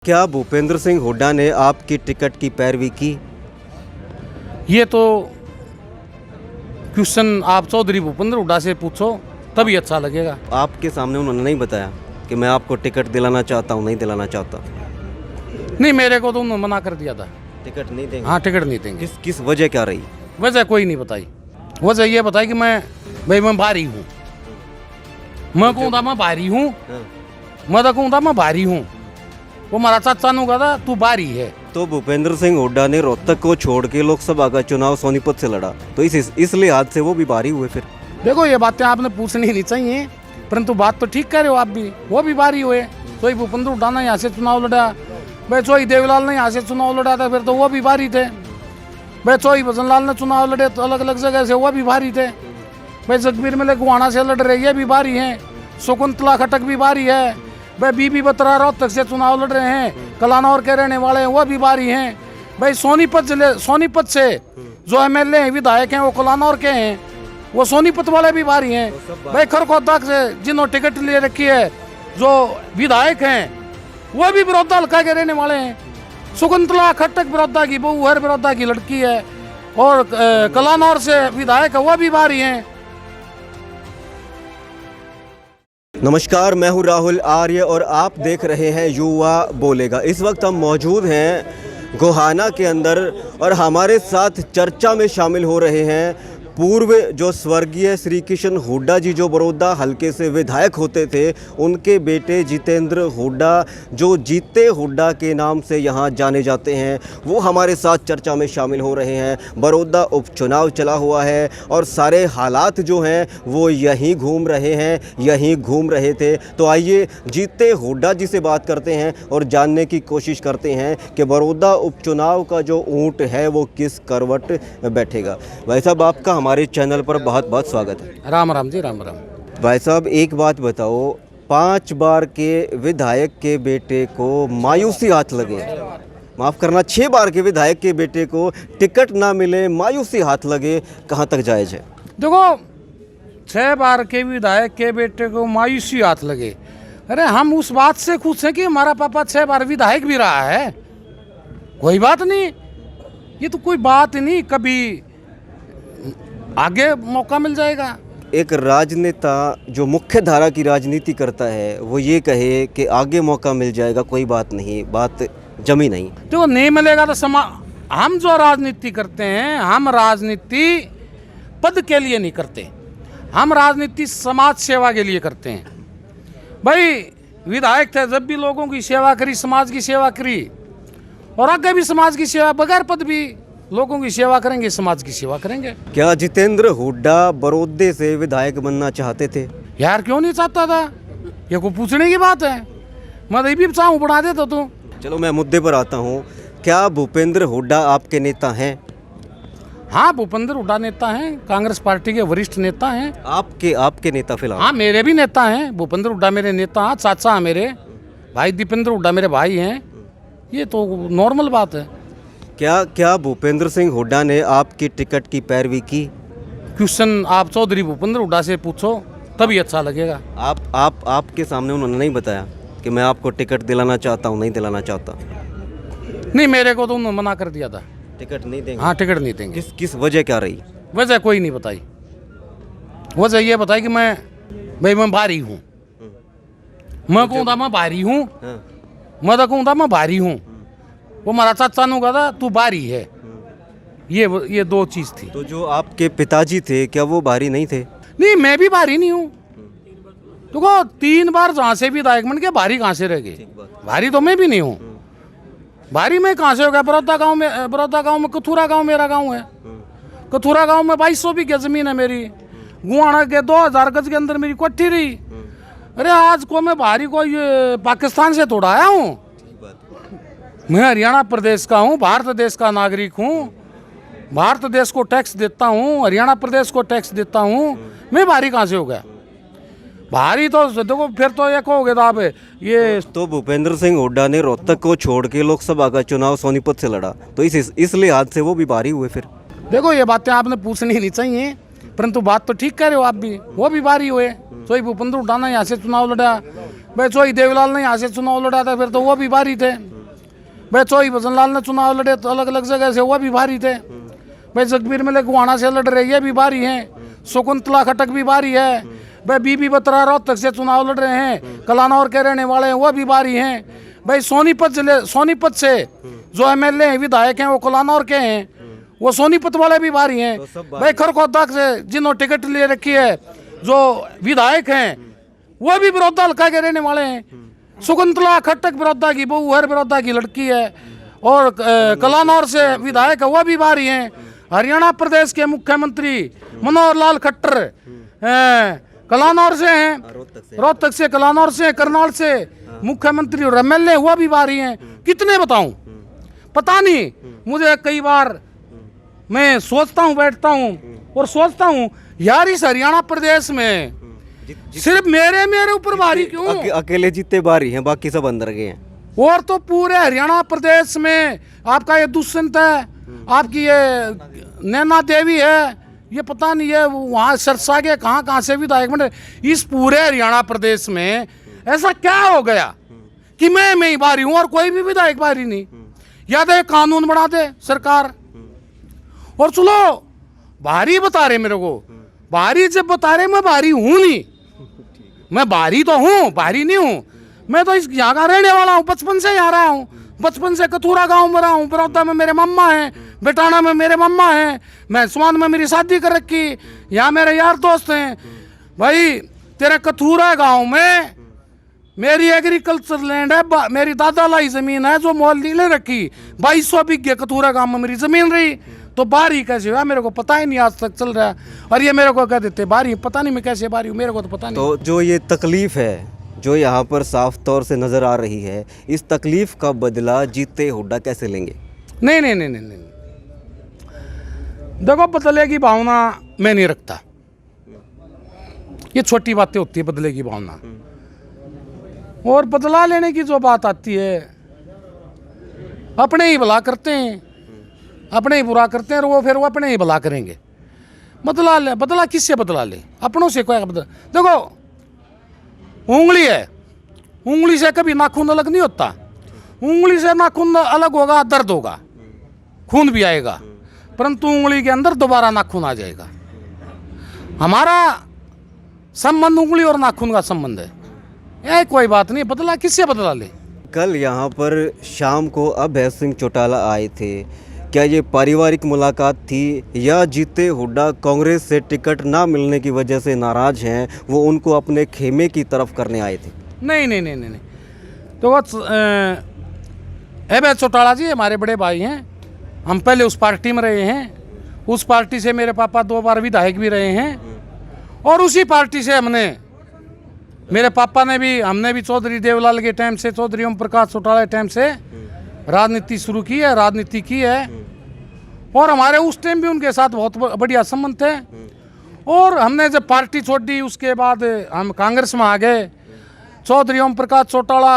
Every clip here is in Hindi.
क्या भूपेंद्र सिंह हुड्डा ने आपकी टिकट की पैरवी की? ये तो क्वेश्चन आप चौधरी भूपेंद्र हुड्डा से पूछो तभी अच्छा लगेगा। आपके सामने उन्होंने नहीं बताया कि मैं आपको टिकट दिलाना चाहता हूँ, नहीं दिलाना चाहता? नहीं, मेरे को तो उन्होंने मना कर दिया था। टिकट नहीं देंगे? हाँ, टिकट नहीं देंगे। किस वजह क्या रही? वजह कोई नहीं बताई। वजह ये बताई कि मैं बाहरी हूँ। मैं कहूँ मैं बाहरी हूँ। मैं तो कहूँ मैं बाहरी हूँ। वो हमारा चाचा नु कहा तू बाहरी है। तो भूपेंद्र सिंह हुड्डा ने रोहतक को छोड़ के लोकसभा का चुनाव सोनीपत से लड़ा, तो इस लिहाज से वो भी बाहरी हुए। फिर देखो, ये बातें आपने पूछनी नहीं चाहिए, परंतु बात तो ठीक कह रहे हो आप भी। वो भी बाहरी हुए। तो भूपेंद्र हुड्डा ने यहाँ से चुनाव लड़ा, भाई चोई देवीलाल ने यहाँ से चुनाव लड़ा था, फिर तो वो भी बाहरी थे। भाई चोई भजनलाल ने चुनाव लड़े तो अलग अलग जगह से, वो भी बाहरी थे। भाई जगबीर मिले गुवाना से लड़ रहे, ये भी बाहरी हैं। शकुंतला खटक भी बाहरी है। भाई बीबी बत्रा रोहतक से चुनाव लड़ रहे हैं, कलानौर के रहने वाले हैं, वो भी बाहरी हैं। भाई सोनीपत से जो एमएलए हैं, विधायक हैं, वो कलानौर के हैं, वो सोनीपत वाले भी बाहरी हैं। भाई खरखोदा से जिन्होंने टिकट ले रखी है जो विधायक हैं, वो भी बड़ौदा हल्का के रहने वाले हैं। शकुंतला खटक बड़ौदा की बहू है, बड़ौदा की लड़की है, और कलानौर से विधायक है, वो भी बाहरी हैं। नमस्कार, मैं हूं राहुल आर्य और आप देख रहे हैं युवा बोलेगा। इस वक्त हम मौजूद हैं गोहाना के अंदर और हमारे साथ चर्चा में शामिल हो रहे हैं पूर्व जो स्वर्गीय श्री किशन हुड्डा जी, जो बड़ौदा हल्के से विधायक होते थे, उनके बेटे जितेंद्र हुड्डा, जो जीते हुड्डा के नाम से यहाँ जाने जाते हैं, वो हमारे साथ चर्चा में शामिल हो रहे हैं। बड़ौदा उपचुनाव चला हुआ है और सारे हालात जो हैं वो यहीं घूम रहे हैं, यहीं घूम रहे थे। तो आइए जीते हुड्डा जी से बात करते हैं और जानने की कोशिश करते हैं कि बड़ौदा उपचुनाव का जो ऊँट है वो किस करवट बैठेगा। भाई साहब, आपका हमारे चैनल पर बहुत बहुत स्वागत है। राम राम जी, राम राम। भाई साहब, एक बात बताओ, 5 बार के विधायक के बेटे को मायूसी हाथ लगे, माफ़ करना 6 बार के विधायक के बेटे को टिकट ना मिले, मायूसी हाथ लगे, कहाँ तक जायज़ है? देखो, 6 बार के विधायक के बेटे को मायूसी हाथ लगे, अरे हम उस बात से खुश हैं कि हमारा पापा 6 बार विधायक भी रहा है। कोई बात नहीं, ये तो कोई बात नहीं, कभी आगे मौका मिल जाएगा। एक राजनेता जो मुख्य धारा की राजनीति करता है वो ये कहे कि आगे मौका मिल जाएगा, कोई बात नहीं, बात जमी नहीं। तो नहीं मिलेगा तो हम जो राजनीति करते हैं, हम राजनीति पद के लिए नहीं करते, हम राजनीति समाज सेवा के लिए करते हैं। भाई विधायक थे, जब भी लोगों की सेवा करी, समाज की सेवा करी, और आगे भी समाज की सेवा, बगैर पद भी लोगों की सेवा करेंगे, समाज की सेवा करेंगे। क्या जितेंद्र हुड्डा बड़ौदे से विधायक बनना चाहते थे? यार क्यों नहीं चाहता था, ये को पूछने की बात है। मैं तो भी चाहूँ बढ़ा देता तू। चलो मैं मुद्दे पर आता हूँ। क्या भूपेंद्र हुड्डा आपके नेता हैं? हाँ, भूपेंद्र हुड्डा नेता हैं, कांग्रेस पार्टी के वरिष्ठ नेता हैं। आपके नेता फिलहाल? हाँ, मेरे भी नेता हैं। भूपेंद्र हुड्डा मेरे नेता हैं, चाचा हैं मेरे, भाई दीपेंद्र हुड्डा मेरे भाई हैं। ये तो नॉर्मल बात है। क्या भूपेंद्र सिंह हुड्डा ने आपकी टिकट की पैरवी की? क्वेश्चन आप चौधरी भूपेंद्र हुड्डा से पूछो तभी अच्छा लगेगा। आपके सामने उन्होंने नहीं बताया कि मैं आपको टिकट दिलाना चाहता हूँ, नहीं दिलाना चाहता? नहीं, मेरे को तो उन्होंने मना कर दिया था। टिकट नहीं देंगे? हाँ, टिकट नहीं देंगे। किस वजह क्या रही? वजह कोई नहीं बताई। वजह ये बताई कि मैं बाहरी हूँ। मैं कहूँ मैं बाहरी हूँ। मैं तो कहूँ मैं बाहरी हूँ। वो हमारा चाचा नु कहा तू बाहरी है। ये 2 चीज़ थी। तो जो आपके पिताजी थे, क्या वो बाहरी नहीं थे? नहीं, मैं भी बाहरी नहीं हूँ। देखो, 3 बार जहाँ से विधायक बन के बाहरी कहाँ से रह गए? बाहरी तो मैं भी नहीं हूँ। बाहरी में कहाँ से हो गया? बड़ौदा गांव में कथुरा गांव मेरा गांव है। कथुरा गांव में 2200 बीघे जमीन है मेरी। गुआना के 2000 गज के अंदर मेरी कोठी रही। अरे आज को मैं बाहरी को ये पाकिस्तान से तोड़ा आया हूँ। मैं हरियाणा प्रदेश का हूँ, भारत देश का नागरिक हूँ, भारत देश को टैक्स देता हूँ, हरियाणा प्रदेश को टैक्स देता हूँ। मैं बाहरी कहाँ से हो गया? बाहरी तो देखो, फिर तो एक हो गया था ये। तो भूपेंद्र सिंह हुड्डा ने रोहतक को छोड़ के लोकसभा का चुनाव सोनीपत से लड़ा, तो इस लिहाज से वो भी बाहरी हुए। फिर देखो, ये बातें आपने पूछनी नहीं चाहिए, परंतु बात तो ठीक कह रहे हो आप भी, वो भी बारी हुए। सोई भूपेंद्र हुड्डा यहाँ से चुनाव लड़ा, भाई सोई देवीलाल ने यहाँ से चुनाव लड़ा था, फिर तो वो भी बारी थे। भाई सोई भजनलाल ने चुनाव लड़े तो अलग अलग जगह से, वो भी बारी थे। भाई जगबीर मिले गुहाना से लड़ रहे, ये भी बारी हैं। शकुंतला खटक भी बारी है। भाई बीबी बत्रा रोहतक से चुनाव लड़ रहे हैं, कलानौर के रहने वाले हैं, वो भी बारी हैं। भाई सोनीपत से जो एमएलए हैं, विधायक हैं, वो कलानौर के हैं, वो सोनीपत वाले भी बारी हैं। भाई खरखोदा से जिन्होंने टिकट ले रखी है जो विधायक हैं, वो भी बड़ौदा हल्का के रहने वाले हैं। शकुंतला खट्टक बड़ौदा की बहू है, बड़ौदा की लड़की है, और कलानौर से विधायक है, वो भी बारी हैं। हरियाणा प्रदेश के मुख्यमंत्री मनोहर लाल खट्टर कलानौर से हैं, रोहतक से, कलानौर से, करनाल से मुख्यमंत्री और एमएलए, वो भी बारी हैं। कितने बताऊं, पता नहीं। मुझे कई बार मैं सोचता हूं, बैठता हूं और सोचता हूं, यार इस हरियाणा प्रदेश में सिर्फ मेरे ऊपर बारी क्यों? अकेले जीते बारी हैं, बाकी सब अंदर गए हैं। और तो पूरे हरियाणा प्रदेश में आपका ये दुष्यंत है, आपकी ये नैना देवी है, ये पता नहीं है वहाँ सरसा के कहाँ से विधायक बने। इस पूरे हरियाणा प्रदेश में ऐसा क्या हो गया कि मैं ही बारी हूँ और कोई भी विधायक बारी नहीं? या तो एक कानून बना दे सरकार, और चलो बारी बता रहे मेरे को, बारी जब बता रहे, मैं बारी हूँ नहीं, मैं बारी तो हूँ, बारी नहीं हूँ। मैं तो इस यहाँ का रहने वाला हूँ, बचपन से यहाँ रहा हूँ, बचपन से कथूरा गांव में रहा हूँ। बड़ौदा में मेरे मम्मा हैं, बेटाना में मेरे मम्मा हैं, मैं सुमान में मेरी शादी कर रखी, यहाँ मेरे यार दोस्त हैं। भाई तेरे कथूरा गांव में मेरी एग्रीकल्चर लैंड है, मेरी दादा लाई जमीन है जो मोल ले रखी, 2200 बीघे कथूरा गांव में मेरी जमीन रही। तो बारी कैसे हुआ मेरे को पता ही नहीं, आज तक चल रहा है। और ये मेरे को कह देते बारी, पता नहीं मैं कैसे बारी हूँ, मेरे को तो पता नहीं। तो जो ये तकलीफ है जो यहाँ पर साफ तौर से नज़र आ रही है, इस तकलीफ का बदला जीते हुड्डा कैसे लेंगे? नहीं नहीं नहीं नहीं नहीं, देखो बदले की भावना मैं नहीं रखता, ये छोटी बातें होती है बदले की भावना। और बदला लेने की जो बात आती है, अपने ही भला करते हैं, अपने ही बुरा करते हैं, और वो फिर वो अपने ही भला करेंगे। बदला किससे बदला ले? अपनों से कोई बदला। देखो उंगली है, उंगली से कभी नाखून अलग नहीं होता। उंगली से नाखून अलग होगा, दर्द होगा, खून भी आएगा, परंतु उंगली के अंदर दोबारा नाखून आ जाएगा। हमारा संबंध उंगली और नाखून का संबंध है, यह कोई बात नहीं। बदला किससे बदला ले? कल यहाँ पर शाम को अभय सिंह चौटाला आए थे, क्या ये पारिवारिक मुलाकात थी या जीते हुड्डा कांग्रेस से टिकट ना मिलने की वजह से नाराज हैं, वो उनको अपने खेमे की तरफ करने आए थे? नहीं नहीं नहीं नहीं, तो अभय चौटाला जी हमारे बड़े भाई हैं, हम पहले उस पार्टी में रहे हैं, उस पार्टी से मेरे पापा 2 बार विधायक भी रहे हैं, और उसी पार्टी से मेरे पापा ने भी, हमने भी चौधरी देवलाल के टाइम से, चौधरी ओम प्रकाश चौटाला के टाइम से राजनीति शुरू की है, राजनीति की है, और हमारे उस टाइम भी उनके साथ बहुत बढ़िया संबंध थे। और हमने जब पार्टी छोड़ दी उसके बाद हम कांग्रेस में आ गए। चौधरी ओम प्रकाश चौटाला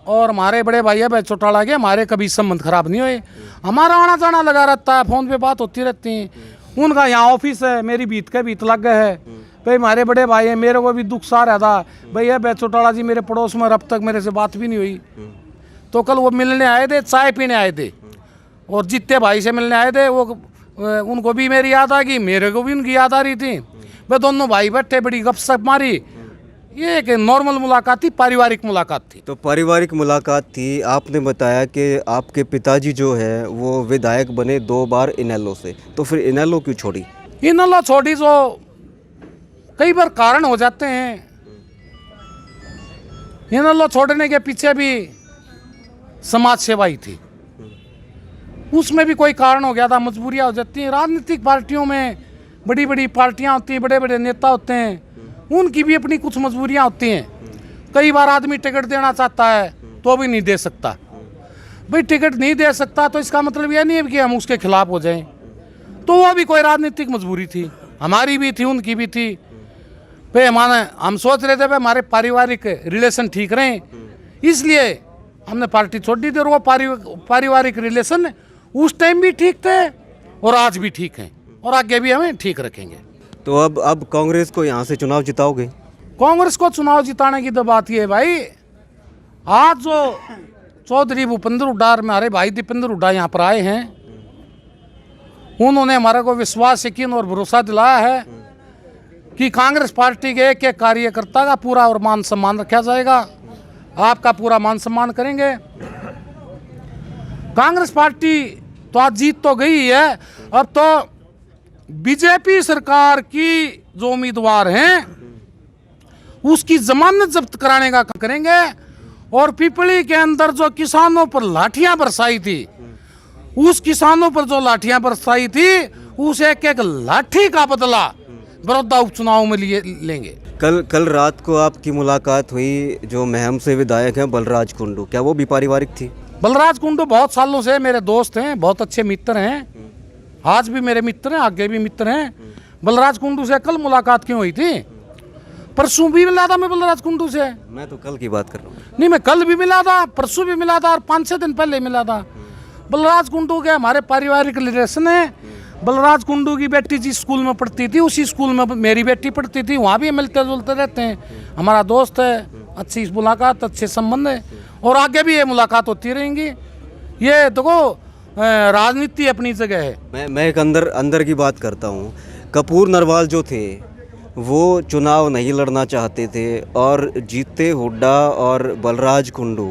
और हमारे बड़े भाई अभय चौटाला के हमारे कभी संबंध खराब नहीं हुए, हमारा आना जाना लगा रहता है, फ़ोन पे बात होती रहती है। उनका यहाँ ऑफिस है, मेरी बीत के बीत लग गए है। भाई हमारे बड़े भाई हैं, मेरे को भी दुख सा रहा था, भाई अभय चौटाला जी मेरे पड़ोस में, अब तक मेरे से बात भी नहीं हुई। तो कल वो मिलने आए थे, चाय पीने आए थे, और जितने भाई से मिलने आए थे वो उनको भी मेरी याद आ गई, मेरे को भी उनकी याद आ रही थी। वे दोनों भाई बैठे, बड़ी गपशप मारी। ये एक नॉर्मल मुलाकात थी, पारिवारिक मुलाकात थी। तो पारिवारिक मुलाकात थी। आपने बताया कि आपके पिताजी जो है वो विधायक बने 2 बार इनेलो से, तो फिर इनेलो क्यों छोड़ी? इनेलो छोड़ी जो कई बार कारण हो जाते हैं। इनेलो छोड़ने के पीछे भी समाज सेवा ही थी, उसमें भी कोई कारण हो गया था, मजबूरियां हो जाती हैं। राजनीतिक पार्टियों में बड़ी बड़ी पार्टियां होती हैं, बड़े बड़े नेता होते हैं, उनकी भी अपनी कुछ मजबूरियां होती हैं। कई बार आदमी टिकट देना चाहता है तो भी नहीं दे सकता। भाई टिकट नहीं दे सकता तो इसका मतलब यह नहीं है कि हम उसके खिलाफ हो जाएं, तो वो भी कोई राजनीतिक मजबूरी थी, हमारी भी थी, उनकी भी थी। भाई हम सोच रहे थे भाई हमारे पारिवारिक रिलेशन ठीक रहें, इसलिए हमने पार्टी छोड़ दी थी। और वो पारिवारिक रिलेशन उस टाइम भी ठीक थे और आज भी ठीक हैं, और आगे भी हमें ठीक रखेंगे। तो अब कांग्रेस को यहाँ से चुनाव जिताओगे? कांग्रेस को चुनाव जिताने की तो बात ये है भाई, आज जो चौधरी भूपेंद्र हुड्डा और हमारे भाई दीपेंद्र हुड्डा यहाँ पर आए हैं, उन्होंने हमारे को विश्वास, यकीन और भरोसा दिलाया है कि कांग्रेस पार्टी के एक एक कार्यकर्ता का पूरा और मान सम्मान रखा जाएगा। आपका पूरा मान सम्मान करेंगे। कांग्रेस पार्टी तो आज जीत तो गई है, अब तो बीजेपी सरकार की जो उम्मीदवार हैं उसकी जमानत जब्त कराने का काम करेंगे। और पिपली के अंदर जो किसानों पर लाठियां बरसाई थी, उस किसानों पर जो लाठियां बरसाई थी, उस एक एक लाठी का बदला बड़ौदा उपचुनाव में लेंगे। कल रात को आपकी मुलाकात हुई जो महम से विधायक हैं बलराज कुंडू, क्या वो भी पारिवारिक थी? बलराज कुंडू बहुत सालों से मेरे दोस्त हैं, बहुत अच्छे मित्र हैं, आज भी मेरे मित्र हैं, आगे भी मित्र हैं। बलराज कुंडू से कल मुलाकात क्यों हुई थी? परसों भी मिला था मैं बलराज कुंडू से। मैं तो कल की बात कर रहा हूँ। नहीं, मैं कल भी मिला था, परसों भी मिला था और 5-6 दिन पहले मिला था। बलराज कुंडू के हमारे पारिवारिक रिलेशन है। बलराज कुंडू की बेटी जिस स्कूल में पढ़ती थी उसी स्कूल में मेरी बेटी पढ़ती थी, वहाँ भी मिलते जुलते रहते हैं। हमारा दोस्त है, अच्छी मुलाकात, अच्छे संबंध है और आगे भी ये मुलाकात होती रहेंगी। ये देखो राजनीति अपनी जगह है। मैं एक अंदर की बात करता हूँ। कपूर नरवाल जो थे वो चुनाव नहीं लड़ना चाहते थे और जीते हुड्डा और बलराज कुंडू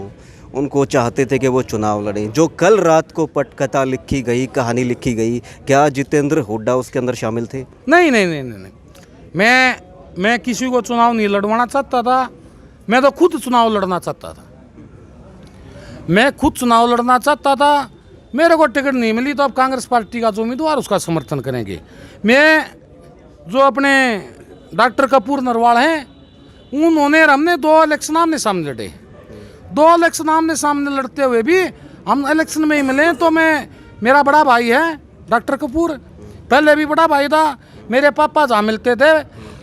उनको चाहते थे कि वो चुनाव लड़ें। जो कल रात को पटकथा लिखी गई, कहानी लिखी गई, क्या जितेंद्र हुड्डा उसके अंदर शामिल थे? नहीं नहीं नहीं नहीं, नहीं। मैं किसी को चुनाव नहीं लड़वाना चाहता था, मैं तो खुद चुनाव लड़ना चाहता था। मैं खुद चुनाव लड़ना चाहता था, मेरे को टिकट नहीं मिली तो अब कांग्रेस पार्टी का जो उम्मीदवार उसका समर्थन करेंगे। मैं जो अपने डॉक्टर कपूर नरवाल हैं, उन्होंने हमने 2 इलेक्शन आमने सामने लड़े। 2 इलेक्शन आमने सामने लड़ते हुए भी हम इलेक्शन में ही मिले। तो मेरा बड़ा भाई है डॉक्टर कपूर, पहले भी बड़ा भाई था। मेरे पापा जहाँ मिलते थे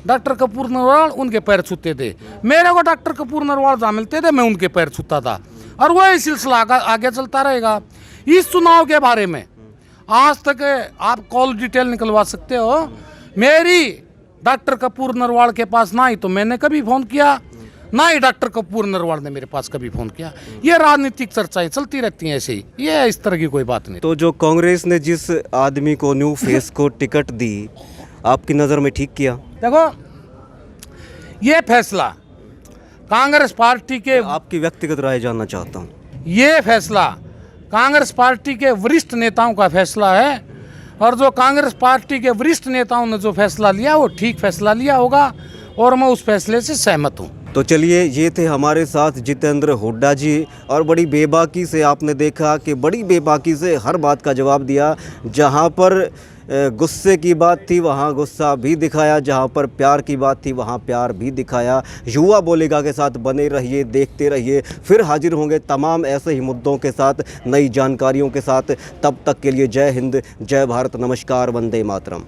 डॉक्टर कपूर नरवाल उनके पैर छूते थे, मेरे को डॉक्टर कपूर नरवाल जहाँ मिलते थे मैं उनके पैर छूता था और वही सिलसिला आगे चलता रहेगा। इस चुनाव के बारे में आज तक आप कॉल डिटेल निकलवा सकते हो। मेरी डॉक्टर कपूर नरवाल के पास ना ही तो मैंने कभी फ़ोन किया, ना ही डॉक्टर कपूर नरवाल ने मेरे पास कभी फ़ोन किया। ये राजनीतिक चर्चाएं चलती रहती हैं ऐसे ही, ये इस तरह की कोई बात नहीं। तो जो कांग्रेस ने जिस आदमी को, न्यू फेस को टिकट दी, आपकी नज़र में ठीक किया? देखो, ये फैसला कांग्रेस पार्टी के, आपकी व्यक्तिगत राय जानना चाहता हूँ। ये फैसला कांग्रेस पार्टी के वरिष्ठ नेताओं का फैसला है और जो कांग्रेस पार्टी के वरिष्ठ नेताओं ने जो फैसला लिया वो ठीक फैसला लिया होगा और मैं उस फैसले से सहमत हूँ। तो चलिए, ये थे हमारे साथ जितेंद्र हुड्डा जी और बड़ी बेबाकी से आपने देखा कि बड़ी बेबाकी से हर बात का जवाब दिया। जहाँ पर गुस्से की बात थी वहाँ गुस्सा भी दिखाया, जहाँ पर प्यार की बात थी वहाँ प्यार भी दिखाया। युवा बोलेगा के साथ बने रहिए, देखते रहिए, फिर हाजिर होंगे तमाम ऐसे ही मुद्दों के साथ, नई जानकारियों के साथ। तब तक के लिए जय हिंद, जय भारत, नमस्कार, वंदे मातरम।